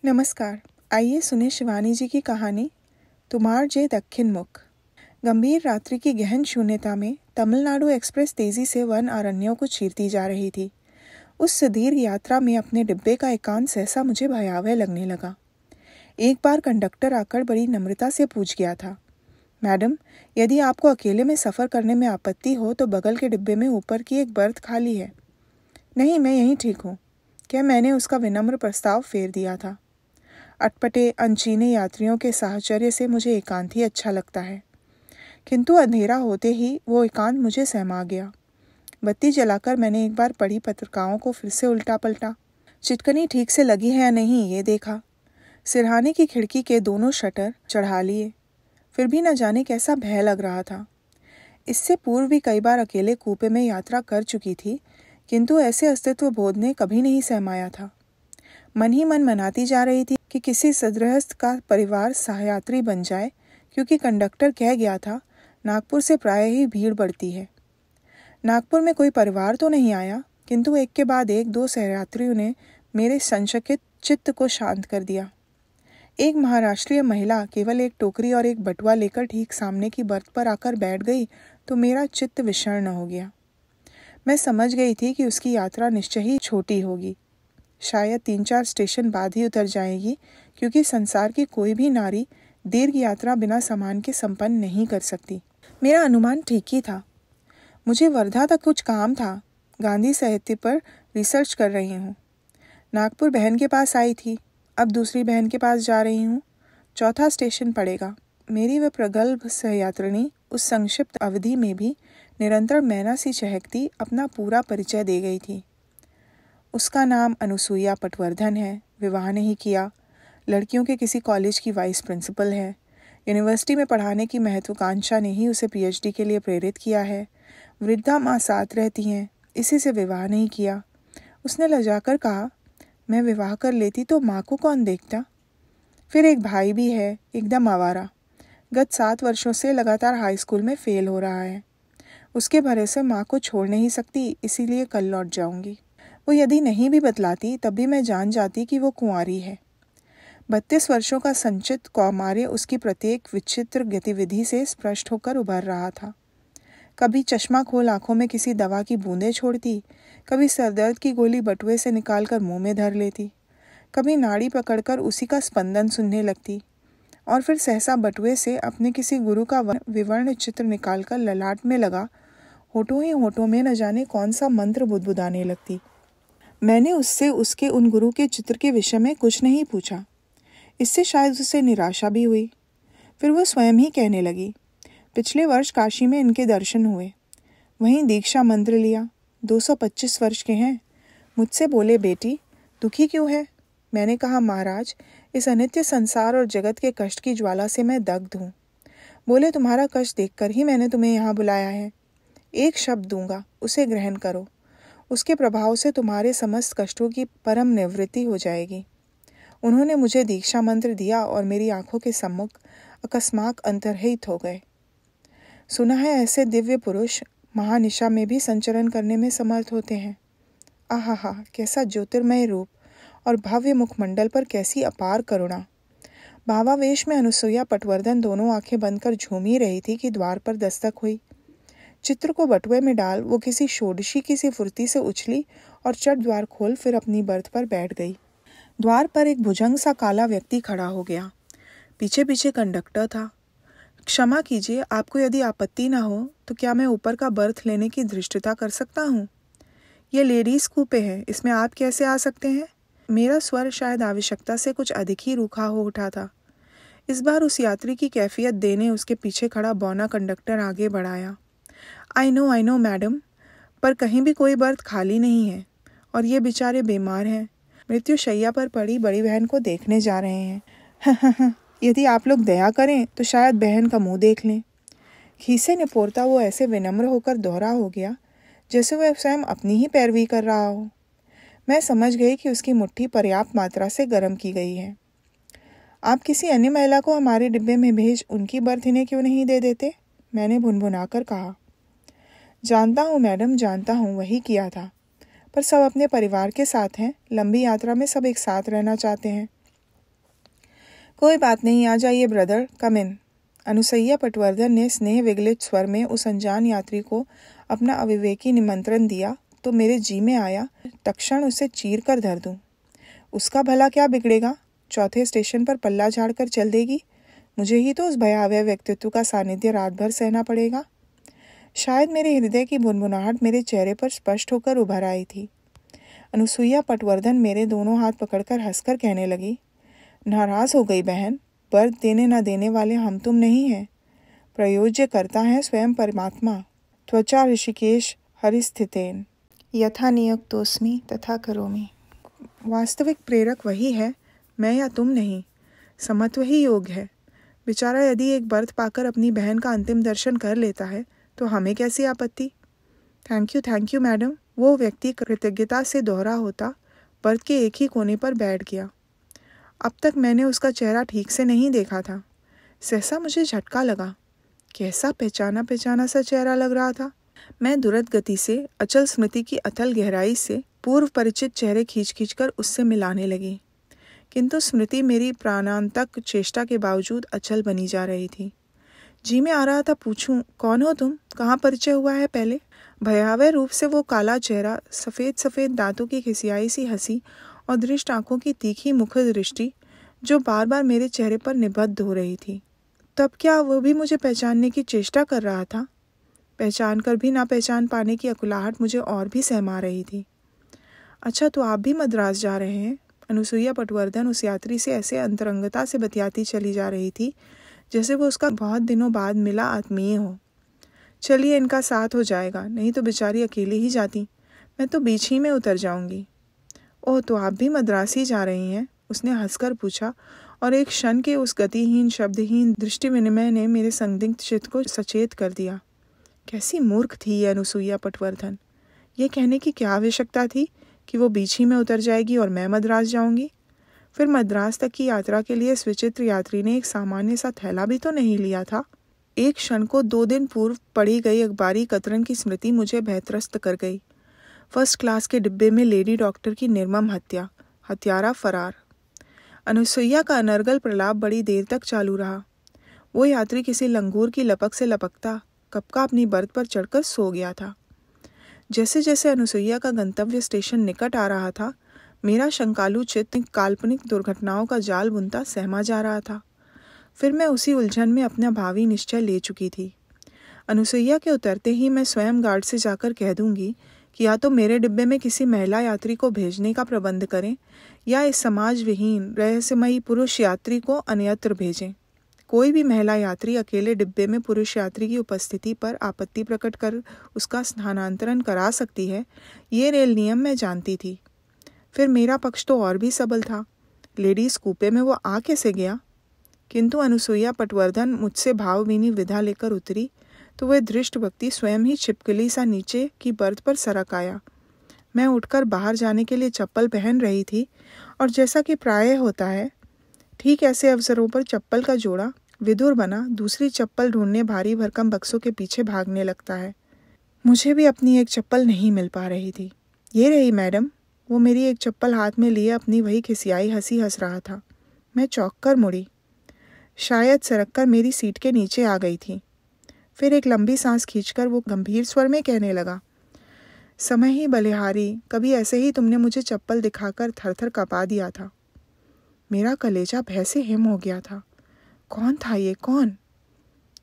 नमस्कार। आइए सुने शिवानी जी की कहानी तुमार जे दक्षिण मुख। गंभीर रात्रि की गहन शून्यता में तमिलनाडु एक्सप्रेस तेजी से वन अरण्यों को चीरती जा रही थी। उस सुदीर्घ यात्रा में अपने डिब्बे का एकांत सहसा मुझे भयावह लगने लगा। एक बार कंडक्टर आकर बड़ी नम्रता से पूछ गया था, मैडम, यदि आपको अकेले में सफ़र करने में आपत्ति हो तो बगल के डिब्बे में ऊपर की एक बर्थ खाली है। नहीं, मैं यहीं ठीक हूँ, क्या मैंने उसका विनम्र प्रस्ताव फेर दिया था। अटपटे अनचीने यात्रियों के साहचर्य से मुझे एकांत ही अच्छा लगता है, किंतु अंधेरा होते ही वो एकांत मुझे सहमा गया। बत्ती जलाकर मैंने एक बार पढ़ी पत्रिकाओं को फिर से उल्टा पलटा। चिटकनी ठीक से लगी है या नहीं ये देखा। सिरहाने की खिड़की के दोनों शटर चढ़ा लिए, फिर भी न जाने कैसा भय लग रहा था। इससे पूर्व भी कई बार अकेले कूपे में यात्रा कर चुकी थी, किंतु ऐसे अस्तित्व बोध ने कभी नहीं सहमाया था। मन ही मन मनाती जा रही थी कि किसी सदगृहस्थ का परिवार सहयात्री बन जाए, क्योंकि कंडक्टर कह गया था नागपुर से प्रायः ही भीड़ बढ़ती है। नागपुर में कोई परिवार तो नहीं आया, किंतु एक के बाद एक दो सहयात्रियों ने मेरे संशयित चित्त को शांत कर दिया। एक महाराष्ट्रीय महिला केवल एक टोकरी और एक बटुआ लेकर ठीक सामने की बर्थ पर आकर बैठ गई तो मेरा चित्त विषण्ण हो गया। मैं समझ गई थी कि उसकी यात्रा निश्चय ही छोटी होगी, शायद 3-4 स्टेशन बाद ही उतर जाएगी, क्योंकि संसार की कोई भी नारी दीर्घ यात्रा बिना सामान के संपन्न नहीं कर सकती। मेरा अनुमान ठीक ही था। मुझे वर्धा तक कुछ काम था, गांधी साहित्य पर रिसर्च कर रही हूँ। नागपुर बहन के पास आई थी, अब दूसरी बहन के पास जा रही हूँ। चौथा स्टेशन पड़ेगा। मेरी वह प्रगल्भ सहयात्रिणी उस संक्षिप्त अवधि में भी निरंतर मैना सी चहकती अपना पूरा परिचय दे गई थी। उसका नाम अनुसुईया पटवर्धन है, विवाह नहीं किया, लड़कियों के किसी कॉलेज की वाइस प्रिंसिपल है। यूनिवर्सिटी में पढ़ाने की महत्वाकांक्षा ने ही उसे पीएचडी के लिए प्रेरित किया है। वृद्धा माँ साथ रहती हैं, इसी से विवाह नहीं किया। उसने लजाकर कहा, मैं विवाह कर लेती तो माँ को कौन देखता। फिर एक भाई भी है, एकदम आवारा, गत 7 वर्षों से लगातार हाई स्कूल में फेल हो रहा है। उसके भरोसे माँ को छोड़ नहीं सकती, इसीलिए कल लौट जाऊंगी। वो यदि नहीं भी बतलाती तब भी मैं जान जाती कि वो कुंवारी है। 32 वर्षों का संचित कौमार्य उसकी प्रत्येक विचित्र गतिविधि से स्पष्ट होकर उभर रहा था। कभी चश्मा खोल आंखों में किसी दवा की बूंदें छोड़ती, कभी सरदर्द की गोली बटुए से निकालकर मुंह में धर लेती, कभी नाड़ी पकड़कर उसी का स्पंदन सुनने लगती, और फिर सहसा बटुए से अपने किसी गुरु का विवर्ण चित्र निकालकर ललाट में लगा होठों ही होठों में न जाने कौन सा मंत्र बुदबुदाने लगती। मैंने उससे उसके उन गुरु के चित्र के विषय में कुछ नहीं पूछा। इससे शायद उसे निराशा भी हुई। फिर वो स्वयं ही कहने लगी, पिछले वर्ष काशी में इनके दर्शन हुए, वहीं दीक्षा मंत्र लिया। 225 वर्ष के हैं। मुझसे बोले, बेटी दुखी क्यों है। मैंने कहा, महाराज, इस अनित्य संसार और जगत के कष्ट की ज्वाला से मैं दग्ध हूँ। बोले, तुम्हारा कष्ट देखकर ही मैंने तुम्हें यहाँ बुलाया है। एक शब्द दूंगा, उसे ग्रहण करो, उसके प्रभाव से तुम्हारे समस्त कष्टों की परम निवृत्ति हो जाएगी। उन्होंने मुझे दीक्षा मंत्र दिया और मेरी आंखों के सम्मुख अकस्मात अंतर्हित हो गए। सुना है ऐसे दिव्य पुरुष महानिशा में भी संचरण करने में समर्थ होते हैं। आहा, कैसा ज्योतिर्मय रूप और भव्य मुखमंडल पर कैसी अपार करुणा। भावावेश में अनुसुईया पटवर्धन दोनों आंखें बंद कर झूम ही रही थी कि द्वार पर दस्तक हुई। चित्र को बटुए में डाल वो किसी षोडशी की सी फुर्ती से उछली और चट द्वार खोल फिर अपनी बर्थ पर बैठ गई। द्वार पर एक भुजंग सा काला व्यक्ति खड़ा हो गया। पीछे पीछे कंडक्टर था। क्षमा कीजिए, आपको यदि आपत्ति ना हो तो क्या मैं ऊपर का बर्थ लेने की धृष्टता कर सकता हूँ। ये लेडीज कूपे है, इसमें आप कैसे आ सकते हैं। मेरा स्वर शायद आवश्यकता से कुछ अधिक ही रूखा हो उठा था। इस बार उस यात्री की कैफियत देने उसके पीछे खड़ा बौना कंडक्टर आगे बढ़ाया। आई नो मैडम, पर कहीं भी कोई बर्थ खाली नहीं है और ये बेचारे बीमार हैं, मृत्युशैया पर पड़ी बड़ी बहन को देखने जा रहे हैं। यदि आप लोग दया करें तो शायद बहन का मुंह देख लें। खीसे ने पोरता वो ऐसे विनम्र होकर दोहरा हो गया जैसे वह स्वयं अपनी ही पैरवी कर रहा हो। मैं समझ गई कि उसकी मुट्ठी पर्याप्त मात्रा से गर्म की गई है। आप किसी अन्य महिला को हमारे डिब्बे में भेज उनकी बर्थ इन्हें क्यों नहीं दे देते, मैंने भुनभुनाकर कहा। जानता हूँ मैडम, जानता हूँ, वही किया था, पर सब अपने परिवार के साथ हैं। लंबी यात्रा में सब एक साथ रहना चाहते हैं। कोई बात नहीं, आ जाइए ब्रदर, कम इन। अनुसैया पटवर्धन ने स्नेह विगलित स्वर में उस अनजान यात्री को अपना अविवेकी निमंत्रण दिया तो मेरे जी में आया तत्क्षण उसे चीर कर धर दूं। उसका भला क्या बिगड़ेगा, चौथे स्टेशन पर पल्ला झाड़ कर चल देगी। मुझे ही तो उस भयावह व्यक्तित्व का सानिध्य रात भर सहना पड़ेगा। शायद मेरे हृदय की भुनभुनाहट मेरे चेहरे पर स्पष्ट होकर उभर आई थी। अनुसुईया पटवर्धन मेरे दोनों हाथ पकड़कर हंसकर कहने लगी, नाराज हो गई बहन, बर्द देने न देने वाले हम तुम नहीं हैं, प्रयोज्य करता है स्वयं परमात्मा। त्वचा ऋषिकेश हरिस्थितेन यथा नियुक्तोस्मि तथा करोमि। वास्तविक प्रेरक वही है, मैं या तुम नहीं। समत्व ही योग है। बेचारा यदि एक बर्थ पाकर अपनी बहन का अंतिम दर्शन कर लेता है तो हमें कैसी आपत्ति। Thank you madam. वो व्यक्ति कृतज्ञता से दोहरा होता बर्थ के एक ही कोने पर बैठ गया। अब तक मैंने उसका चेहरा ठीक से नहीं देखा था। सहसा मुझे झटका लगा। कैसा पहचाना पहचाना सा चेहरा लग रहा था। मैं दुरत गति से अचल स्मृति की अथल गहराई से पूर्व परिचित चेहरे खींच कर उससे मिलाने लगी, किंतु स्मृति मेरी प्राणांतक चेष्टा के बावजूद अचल बनी जा रही थी। जी में आ रहा था पूछूं, कौन हो तुम, कहाँ परिचय हुआ है पहले। भयावह रूप से वो काला चेहरा, सफ़ेद सफ़ेद दांतों की खिसियाई सी हंसी और दृष्ट आंखों की तीखी मुख दृष्टि जो बार बार मेरे चेहरे पर निबद्ध हो रही थी। तब क्या वो भी मुझे पहचानने की चेष्टा कर रहा था। पहचान कर भी ना पहचान पाने की अकुलाहट मुझे और भी सहमा रही थी। अच्छा, तो आप भी मद्रास जा रहे हैं। अनुसुईया पटवर्धन उस यात्री से ऐसे अंतरंगता से बतियाती चली जा रही थी जैसे वो उसका बहुत दिनों बाद मिला आत्मीय हो। चलिए, इनका साथ हो जाएगा, नहीं तो बेचारी अकेली ही जाती, मैं तो बीच ही में उतर जाऊंगी। ओह, तो आप भी मद्रास ही जा रही हैं, उसने हंसकर पूछा, और एक क्षण के उस गतिहीन शब्दहीन दृष्टि विनिमय ने मेरे संदिग्ध चित्त को सचेत कर दिया। कैसी मूर्ख थी ये अनुसुईया पटवर्धन। ये कहने की क्या आवश्यकता थी कि वो बीच ही में उतर जाएगी और मैं मद्रास जाऊंगी। फिर मद्रास तक की यात्रा के लिए इस विचित्र यात्री ने एक सामान्य सा थैला भी तो नहीं लिया था। एक क्षण को 2 दिन पूर्व पड़ी गई अखबारी कतरन की स्मृति मुझे भयत्रस्त कर गई। फर्स्ट क्लास के डिब्बे में लेडी डॉक्टर की निर्मम हत्या, हत्यारा फरार। अनुसुईया का अनर्गल प्रलाप बड़ी देर तक चालू रहा। वो यात्री किसी लंगूर की लपक से लपकता कब का अपनी बर्थ पर चढ़कर सो गया था। जैसे जैसे अनुसुईया का गंतव्य स्टेशन निकट आ रहा था, मेरा शंकालु चित्त काल्पनिक दुर्घटनाओं का जाल बुनता सहमा जा रहा था। फिर मैं उसी उलझन में अपना भावी निश्चय ले चुकी थी। अनुसुईया के उतरते ही मैं स्वयं गार्ड से जाकर कह दूंगी कि या तो मेरे डिब्बे में किसी महिला यात्री को भेजने का प्रबंध करें या इस समाज विहीन रहस्यमयी पुरुष यात्री को अन्यत्र भेजें। कोई भी महिला यात्री अकेले डिब्बे में पुरुष यात्री की उपस्थिति पर आपत्ति प्रकट कर उसका स्थानांतरण करा सकती है, ये रेल नियम मैं जानती थी। फिर मेरा पक्ष तो और भी सबल था। लेडीज कूपे में वो आ कैसे गया। किंतु अनुसुईया पटवर्धन मुझसे भावभीनी विदा लेकर उतरी तो वह दृष्ट व्यक्ति स्वयं ही छिपकली सा नीचे की बर्थ पर सरक आया। मैं उठकर बाहर जाने के लिए चप्पल पहन रही थी और जैसा कि प्रायः होता है, ठीक ऐसे अवसरों पर चप्पल का जोड़ा विधुर बना दूसरी चप्पल ढूंढने भारी भरकम बक्सों के पीछे भागने लगता है। मुझे भी अपनी एक चप्पल नहीं मिल पा रही थी। ये रही मैडम। वो मेरी एक चप्पल हाथ में लिए अपनी वही खिसियाई हंसी हंस रहा था। मैं चौंक कर मुड़ी। शायद सरककर मेरी सीट के नीचे आ गई थी। फिर एक लंबी सांस खींचकर वो गंभीर स्वर में कहने लगा, समय ही बलिहारी, कभी ऐसे ही तुमने मुझे चप्पल दिखाकर थरथर कपा दिया था। मेरा कलेजा भय से हिम हो गया था। कौन था ये, कौन?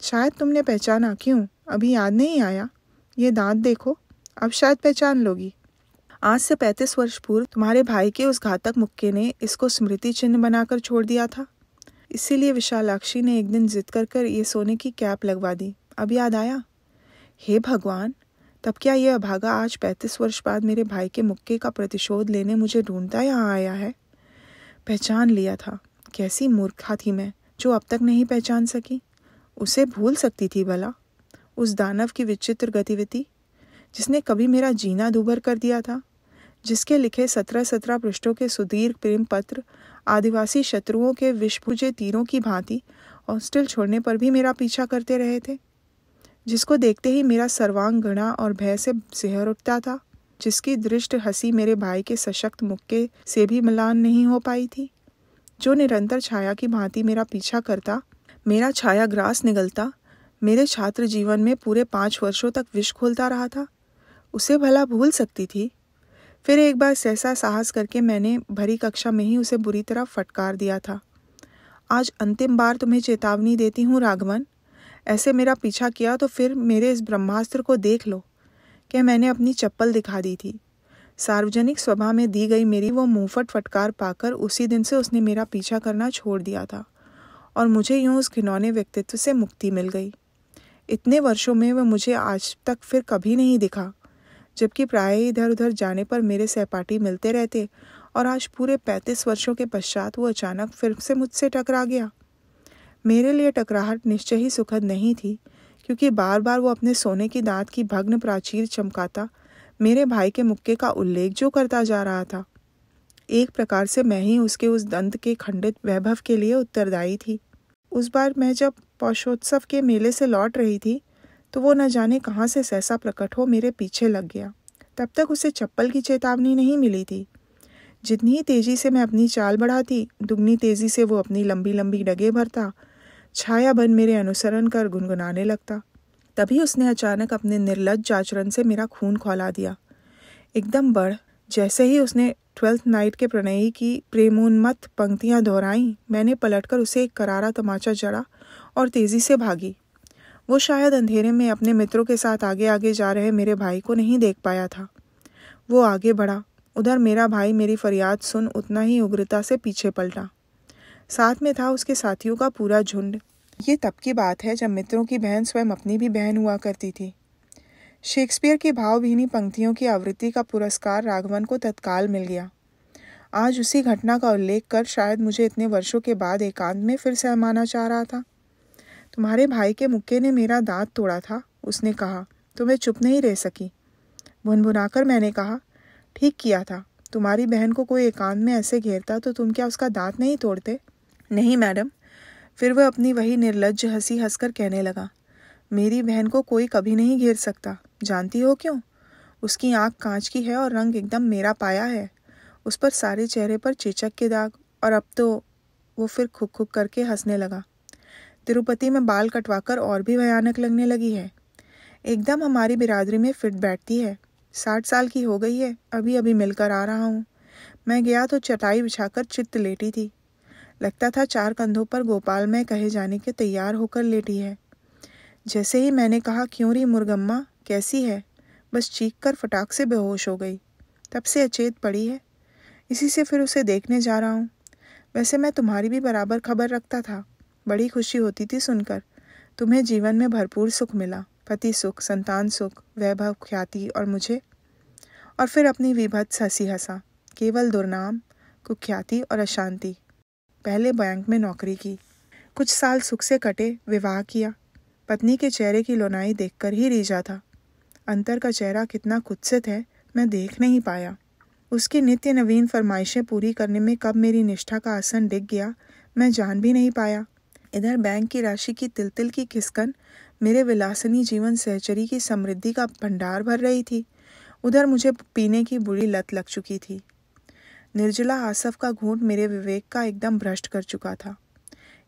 शायद तुमने पहचाना। क्यों, अभी याद नहीं आया? ये दांत देखो, अब शायद पहचान लोगी। आज से 35 वर्ष पूर्व तुम्हारे भाई के उस घातक मुक्के ने इसको स्मृति चिन्ह बनाकर छोड़ दिया था। इसीलिए विशालाक्षी ने एक दिन जिद कर ये सोने की कैप लगवा दी। अब याद आया? हे भगवान, तब क्या ये अभागा आज 35 वर्ष बाद मेरे भाई के मुक्के का प्रतिशोध लेने मुझे ढूंढता यहाँ आया है? पहचान लिया था। कैसी मूर्खा थी मैं जो अब तक नहीं पहचान सकी। उसे भूल सकती थी भला? उस दानव की विचित्र गतिविधि जिसने कभी मेरा जीना दूभर कर दिया था, जिसके लिखे 17 पृष्ठों के सुदीर्घ प्रेम पत्र आदिवासी शत्रुओं के विषभुजे तीरों की भांति हॉस्टल छोड़ने पर भी मेरा पीछा करते रहे थे, जिसको देखते ही मेरा सर्वांग घृणा और भय से सिहर उठता था, जिसकी दृष्ट हंसी मेरे भाई के सशक्त मुक्के से भी मिलान नहीं हो पाई थी। जो निरंतर छाया की भांति मेरा पीछा करता, मेरा छाया ग्रास निगलता, मेरे छात्र जीवन में पूरे 5 वर्षों तक विष खोलता रहा था, उसे भला भूल सकती थी? फिर एक बार सहसा साहस करके मैंने भरी कक्षा में ही उसे बुरी तरह फटकार दिया था। आज अंतिम बार तुम्हें चेतावनी देती हूँ राघवन, ऐसे मेरा पीछा किया तो फिर मेरे इस ब्रह्मास्त्र को देख लो। क्या मैंने अपनी चप्पल दिखा दी थी। सार्वजनिक सभा में दी गई मेरी वो मुंहफट फटकार पाकर उसी दिन से उसने मेरा पीछा करना छोड़ दिया था और मुझे यूं उस घिनौने व्यक्तित्व से मुक्ति मिल गई। इतने वर्षों में वह मुझे आज तक फिर कभी नहीं दिखा, जबकि प्राय इधर उधर जाने पर मेरे सहपाठी मिलते रहते, और आज पूरे 35 वर्षों के पश्चात वो अचानक फिर से मुझसे टकरा गया। मेरे लिए टकराहट निश्चय ही सुखद नहीं थी, क्योंकि बार बार वो अपने सोने की दांत की भग्न प्राचीर चमकाता मेरे भाई के मुक्के का उल्लेख जो करता जा रहा था। एक प्रकार से मैं ही उसके उस दंत के खंडित वैभव के लिए उत्तरदायी थी। उस बार मैं जब पौषोत्सव के मेले से लौट रही थी तो वो न जाने कहाँ से सहसा प्रकट हो मेरे पीछे लग गया। तब तक उसे चप्पल की चेतावनी नहीं मिली थी। जितनी ही तेजी से मैं अपनी चाल बढ़ाती, दुगनी तेजी से वो अपनी लंबी लंबी डगे भरता, छाया बन मेरे अनुसरण कर गुनगुनाने लगता। तभी उसने अचानक अपने निर्लज्ज आचरण से मेरा खून खौला दिया। एकदम बढ़ जैसे ही उसने 12th नाइट के प्रणयी की प्रेमोन्मत्त पंक्तियां दोहराई, मैंने पलटकर उसे एक करारा तमाचा जड़ा और तेजी से भागी। वो शायद अंधेरे में अपने मित्रों के साथ आगे आगे जा रहे मेरे भाई को नहीं देख पाया था। वो आगे बढ़ा, उधर मेरा भाई मेरी फरियाद सुन उतना ही उग्रता से पीछे पलटा। साथ में था उसके साथियों का पूरा झुंड। ये तब की बात है जब मित्रों की बहन स्वयं अपनी भी बहन हुआ करती थी। शेक्सपियर की भावभीनी पंक्तियों की आवृत्ति का पुरस्कार राघवन को तत्काल मिल गया। आज उसी घटना का उल्लेख कर शायद मुझे इतने वर्षों के बाद एकांत में फिर सहमाना चाह रहा था। तुम्हारे भाई के मुक्के ने मेरा दांत तोड़ा था, उसने कहा, तो मैं चुप नहीं रह सकी। भुनभुनाकर मैंने कहा, ठीक किया था। तुम्हारी बहन को कोई एकांत में ऐसे घेरता तो तुम क्या उसका दांत नहीं तोड़ते? नहीं मैडम। फिर वह अपनी वही निर्लज्ज हंसी हंसकर कहने लगा, मेरी बहन को कोई कभी नहीं घेर सकता। जानती हो क्यों? उसकी आंख कांच की है और रंग एकदम मेरा पाया है। उस पर सारे चेहरे पर चेचक के दाग, और अब तो वो फिर खुक खुक करके हंसने लगा। तिरुपति में बाल कटवाकर और भी भयानक लगने लगी है। एकदम हमारी बिरादरी में फिट बैठती है। 60 साल की हो गई है, अभी अभी मिलकर आ रहा हूँ। मैं गया तो चटाई बिछाकर चित्त लेटी थी। लगता था 4 कंधों पर गोपाल में कहे जाने के तैयार होकर लेटी है। जैसे ही मैंने कहा, क्यों री मुर्गम्मा, कैसी है, बस चीख कर फटाक से बेहोश हो गई। तब से अचेत पड़ी है। इसी से फिर उसे देखने जा रहा हूँ। वैसे मैं तुम्हारी भी बराबर खबर रखता था। बड़ी खुशी होती थी सुनकर। तुम्हें जीवन में भरपूर सुख मिला, पति सुख, संतान सुख, वैभव, ख्याति, और मुझे। और फिर अपनी विभत्स हंसी हंसा। केवल दुर्नाम, कुख्याति और अशांति। पहले बैंक में नौकरी की, कुछ साल सुख से कटे, विवाह किया। पत्नी के चेहरे की लोनाई देखकर ही रीझा था। अंतर का चेहरा कितना कुत्सित है मैं देख नहीं पाया। उसकी नित्य नवीन फरमाइशें पूरी करने में कब मेरी निष्ठा का आसन डिग गया मैं जान भी नहीं पाया। इधर बैंक की राशि की तिल तिल की खिसकन मेरे विलासनी जीवन सहचरी की समृद्धि का भंडार भर रही थी। उधर मुझे पीने की बुरी लत लग चुकी थी। निर्जला आसफ का घूंट मेरे विवेक का एकदम भ्रष्ट कर चुका था।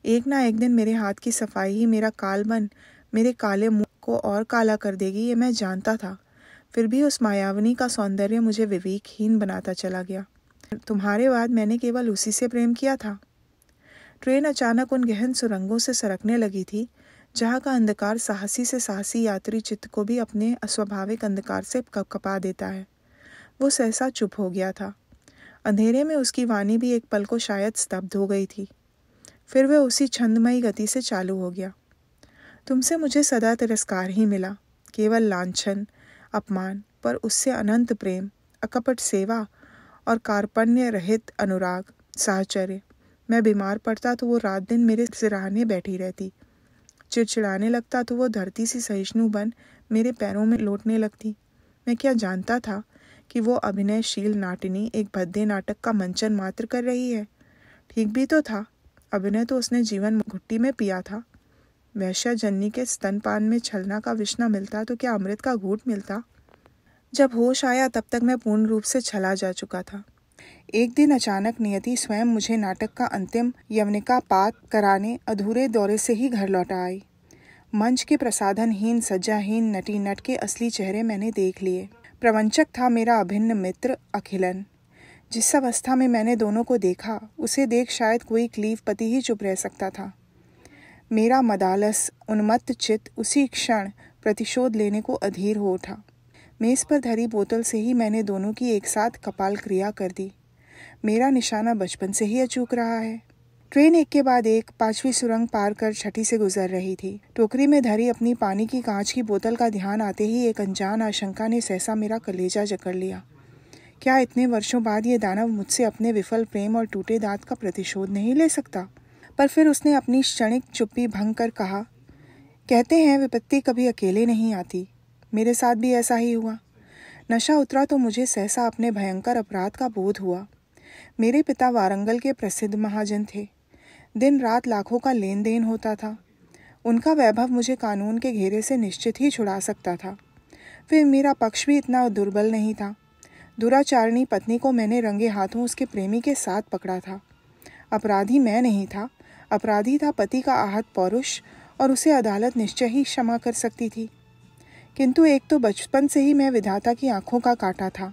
एक ना एक दिन मेरे हाथ की सफाई ही मेरा कालबन, मेरे काले मुंह को और काला कर देगी, ये मैं जानता था। फिर भी उस मायावनी का सौंदर्य मुझे विवेकहीन बनाता चला गया। तुम्हारे बाद मैंने केवल उसी से प्रेम किया था। ट्रेन अचानक उन गहन सुरंगों से सरकने लगी थी जहाँ का अंधकार साहसी से साहसी यात्री चित्त को भी अपने अस्वाभाविक अंधकार से कपकपा देता है। वो सहसा चुप हो गया था। अंधेरे में उसकी वाणी भी एक पल को शायद स्तब्ध हो गई थी। फिर वह उसी छंदमयी गति से चालू हो गया। तुमसे मुझे सदा तिरस्कार ही मिला, केवल लांछन, अपमान, पर उससे अनंत प्रेम, अकपट सेवा और कार्पण्य रहित अनुराग, साहचर्य। मैं बीमार पड़ता तो वो रात दिन मेरे सिरहाने बैठी रहती। चिड़चिड़ाने लगता तो वो धरती सी सहिष्णु बन मेरे पैरों में लौटने लगती। मैं क्या जानता था कि वो अभिनयशील नाटिनी एक भद्दे नाटक का मंचन मात्र कर रही है। ठीक भी तो था। अभिनय तो उसने जीवन घुट्टी में पिया था। वैश्या जन्नी के स्तनपान में छलना का विष न मिलता तो क्या अमृत का घूंट मिलता। जब होश आया तब तक मैं पूर्ण रूप से छला जा चुका था। एक दिन अचानक नियति स्वयं मुझे नाटक का अंतिम यवनिका पात कराने अधूरे दौरे से ही घर लौटा आई। मंच के प्रसाधनहीन सज्जाहीन नटी नट के असली चेहरे मैंने देख लिए। प्रवंचक था मेरा अभिन्न मित्र अखिलन। जिस अवस्था में मैंने दोनों को देखा उसे देख शायद कोई क्लीवपति ही चुप रह सकता था। मेरा मदालस उन्मत्त चित्त उसी क्षण प्रतिशोध लेने को अधीर हो उठा। मेज पर धरी बोतल से ही मैंने दोनों की एक साथ कपाल क्रिया कर दी। मेरा निशाना बचपन से ही अचूक रहा है। ट्रेन एक के बाद एक 5वीं सुरंग पार कर 6ठी से गुजर रही थी। टोकरी में धरी अपनी पानी की कांच की बोतल का ध्यान आते ही एक अनजान आशंका ने सहसा मेरा कलेजा जकड़ लिया। क्या इतने वर्षों बाद ये दानव मुझसे अपने विफल प्रेम और टूटे दांत का प्रतिशोध नहीं ले सकता? पर फिर उसने अपनी क्षणिक चुप्पी भंग कर कहा, कहते हैं विपत्ति कभी अकेले नहीं आती। मेरे साथ भी ऐसा ही हुआ। नशा उतरा तो मुझे सहसा अपने भयंकर अपराध का बोध हुआ। मेरे पिता वारंगल के प्रसिद्ध महाजन थे। दिन रात लाखों का लेन देन होता था। उनका वैभव मुझे कानून के घेरे से निश्चित ही छुड़ा सकता था। फिर मेरा पक्ष भी इतना दुर्बल नहीं था। दुराचारणी पत्नी को मैंने रंगे हाथों उसके प्रेमी के साथ पकड़ा था। अपराधी मैं नहीं था, अपराधी था पति का आहत पौरुष, और उसे अदालत निश्चय ही क्षमा कर सकती थी। किंतु एक तो बचपन से ही मैं विधाता की आंखों का कांटा था।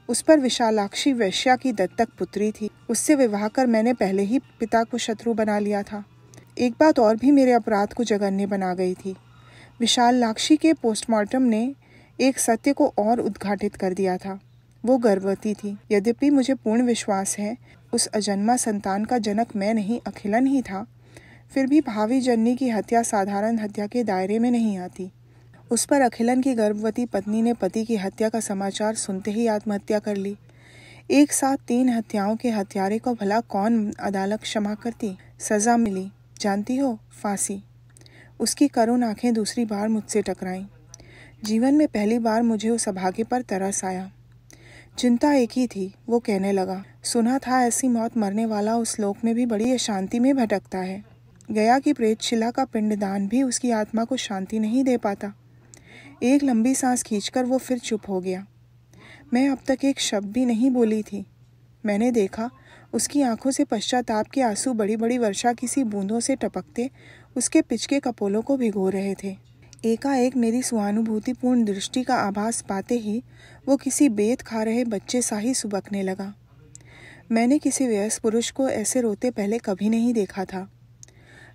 उस पर विशालाक्षी वैश्या की दत्तक पुत्री थी। उससे विवाह कर मैंने पहले ही पिता को शत्रु बना लिया था। एक बात और भी मेरे अपराध को जघन्य बना गई थी। विशालाक्षी के पोस्टमार्टम ने एक सत्य को और उद्घाटित कर दिया था। वो गर्भवती थी। यद्यपि मुझे पूर्ण विश्वास है उस अजन्मा संतान का जनक मैं नहीं अखिलन ही था, फिर भी भावी जननी की हत्या साधारण हत्या के दायरे में नहीं आती। उस पर अखिलन की गर्भवती पत्नी ने पति की हत्या का समाचार सुनते ही आत्महत्या कर ली। एक साथ 3 हत्याओं के हत्यारे को भला कौन अदालत क्षमा करती? सजा मिली, जानती हो, फांसी। उसकी करुण आंखें दूसरी बार मुझसे टकराईं। जीवन में पहली बार मुझे उस अभागे पर तरस आया। चिंता एक ही थी, वो कहने लगा, सुना था ऐसी मौत मरने वाला उस लोक में भी बड़ी अशांति में भटकता है। गया की प्रेतशिला का पिंडदान भी उसकी आत्मा को शांति नहीं दे पाता। एक लंबी सांस खींचकर वो फिर चुप हो गया। मैं अब तक एक शब्द भी नहीं बोली थी। मैंने देखा उसकी आंखों से पश्चाताप के आंसू बड़ी बड़ी वर्षा की सी बूंदों से टपकते उसके पिचके कपोलों को भिगो रहे थे। एकाएक मेरी सहानुभूतिपूर्ण दृष्टि का आभास पाते ही वो किसी बेत खा रहे बच्चे सा ही सुबकने लगा। मैंने किसी वयस्क पुरुष को ऐसे रोते पहले कभी नहीं देखा था।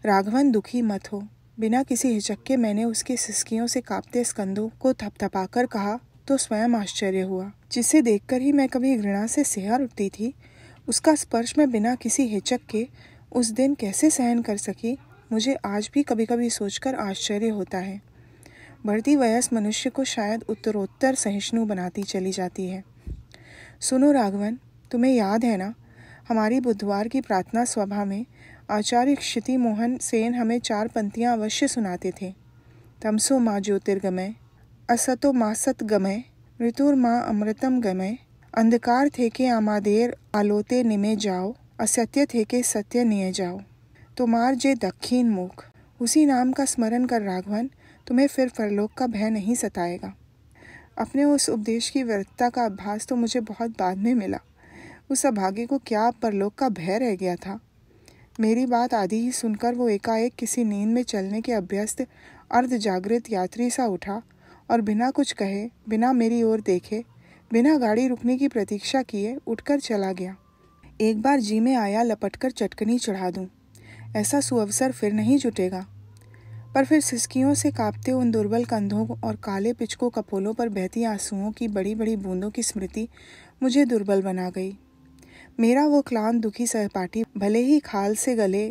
राघवन, दुखी मत हो। बिना किसी हिचक के मैंने उसके सिसकियों से कांपते स्कंदों को थपथपाकर कहा तो स्वयं आश्चर्य हुआ। जिसे देखकर ही मैं कभी घृणा से सिहर उठती थी, उसका स्पर्श मैं बिना किसी हिचक के उस दिन कैसे सहन कर सकी, मुझे आज भी कभी कभी सोचकर आश्चर्य होता है। बढ़ती वयस्क मनुष्य को शायद उत्तरोत्तर सहिष्णु बनाती चली जाती है। सुनो राघवन, तुम्हें याद है ना, हमारी बुधवार की प्रार्थना सभा में आचार्य क्षिति मोहन सेन हमें 4 पंक्तियाँ अवश्य सुनाते थे। तमसो माँ ज्योतिर्गमय, असतो माँ सतगमय, ऋतुर्माँ अमृतम गमय, अंधकार थे के आमादेर आलोते निमे जाओ, असत्य थे के सत्य निये जाओ, तुम्हार जे दक्षिण मुख। उसी नाम का स्मरण कर राघवन, तुम्हें फिर परलोक का भय नहीं सताएगा। अपने उस उपदेश की व्यर्थता का आभास तो मुझे बहुत बाद में मिला। उस अभागे को क्या परलोक का भय रह गया था? मेरी बात आधी ही सुनकर वो एकाएक किसी नींद में चलने के अभ्यस्त अर्ध जागृत यात्री सा उठा और बिना कुछ कहे, बिना मेरी ओर देखे, बिना गाड़ी रुकने की प्रतीक्षा किए उठकर चला गया। एक बार जी में आया लपटकर चटकनी चढ़ा दूं, ऐसा सुअवसर फिर नहीं जुटेगा। पर फिर सिसकियों से कांपते उन दुर्बल कंधों और काले पिचको कपोलों पर बहती आंसुओं की बड़ी बड़ी बूंदों की स्मृति मुझे दुर्बल बना गई। मेरा वो क्लांत दुखी सहपाठी भले ही खाल से गले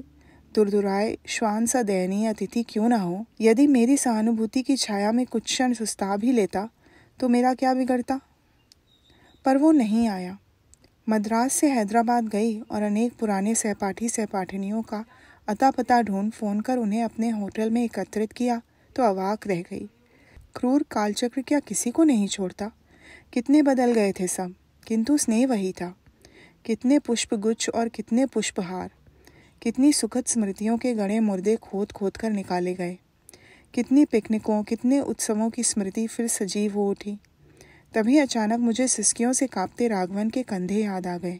दुरदुराए श्वान सा दयनीय अतिथि क्यों न हो, यदि मेरी सहानुभूति की छाया में कुछ क्षण सुस्ता भी लेता तो मेरा क्या बिगड़ता? पर वो नहीं आया। मद्रास से हैदराबाद गई और अनेक पुराने सहपाठी सहपाठिनियों का अता पता ढूंढ फोन कर उन्हें अपने होटल में एकत्रित किया तो अवाक रह गई। क्रूर कालचक्र क्या किसी को नहीं छोड़ता? कितने बदल गए थे सब, किंतु स्नेह वही था। कितने पुष्पगुच्छ और कितने पुष्पहार, कितनी सुखद स्मृतियों के गड़े मुर्दे खोद खोद कर निकाले गए। कितनी पिकनिकों, कितने उत्सवों की स्मृति फिर सजीव हो उठी। तभी अचानक मुझे सिसकियों से कांपते राघवन के कंधे याद आ गए।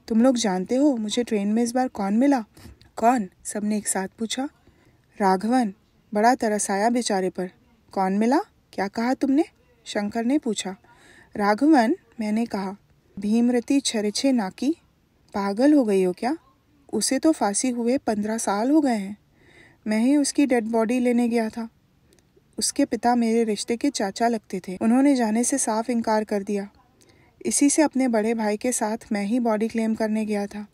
तुम लोग जानते हो मुझे ट्रेन में इस बार कौन मिला? कौन? सबने एक साथ पूछा। राघवन। बड़ा तरस आया बेचारे पर। कौन मिला? क्या कहा तुमने? शंकर ने पूछा। राघवन, मैंने कहा। भीमरती छरेछे नाकी। पागल हो गई हो क्या? उसे तो फांसी हुए 15 साल हो गए हैं। मैं ही उसकी डेड बॉडी लेने गया था। उसके पिता मेरे रिश्ते के चाचा लगते थे। उन्होंने जाने से साफ इनकार कर दिया। इसी से अपने बड़े भाई के साथ मैं ही बॉडी क्लेम करने गया था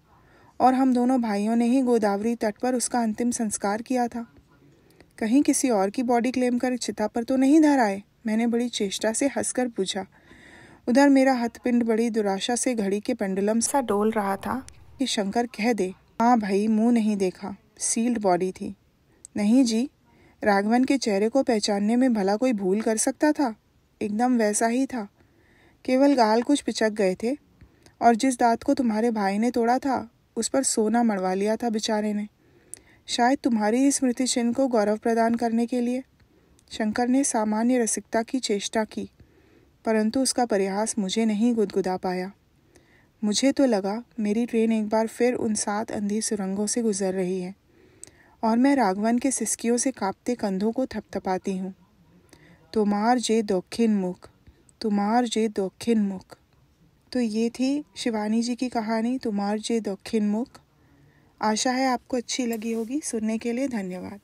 और हम दोनों भाइयों ने ही गोदावरी तट पर उसका अंतिम संस्कार किया था। कहीं किसी और की बॉडी क्लेम कर चिता पर तो नहीं धर आए? मैंने बड़ी चेष्टा से हंसकर पूछा। उधर मेरा हथपिंड बड़ी दुराशा से घड़ी के पेंडुलम सा डोल रहा था कि शंकर कह दे, हाँ भाई, मुंह नहीं देखा, सील्ड बॉडी थी। नहीं जी, राघवन के चेहरे को पहचानने में भला कोई भूल कर सकता था? एकदम वैसा ही था, केवल गाल कुछ पिचक गए थे और जिस दांत को तुम्हारे भाई ने तोड़ा था उस पर सोना मड़वा लिया था बेचारे ने, शायद तुम्हारी ही स्मृति चिन्ह को गौरव प्रदान करने के लिए। शंकर ने सामान्य रसिकता की चेष्टा की, परंतु उसका परिहास मुझे नहीं गुदगुदा पाया। मुझे तो लगा मेरी ट्रेन एक बार फिर उन 7 अंधी सुरंगों से गुजर रही है और मैं राघवन के सिसकियों से कांपते कंधों को थपथपाती हूँ। तुम्हार जे दक्षिण मुख, तुम्हार जे दक्षिण मुख। तो ये थी शिवानी जी की कहानी तुम्हार जे दक्षिण मुख। आशा है आपको अच्छी लगी होगी। सुनने के लिए धन्यवाद।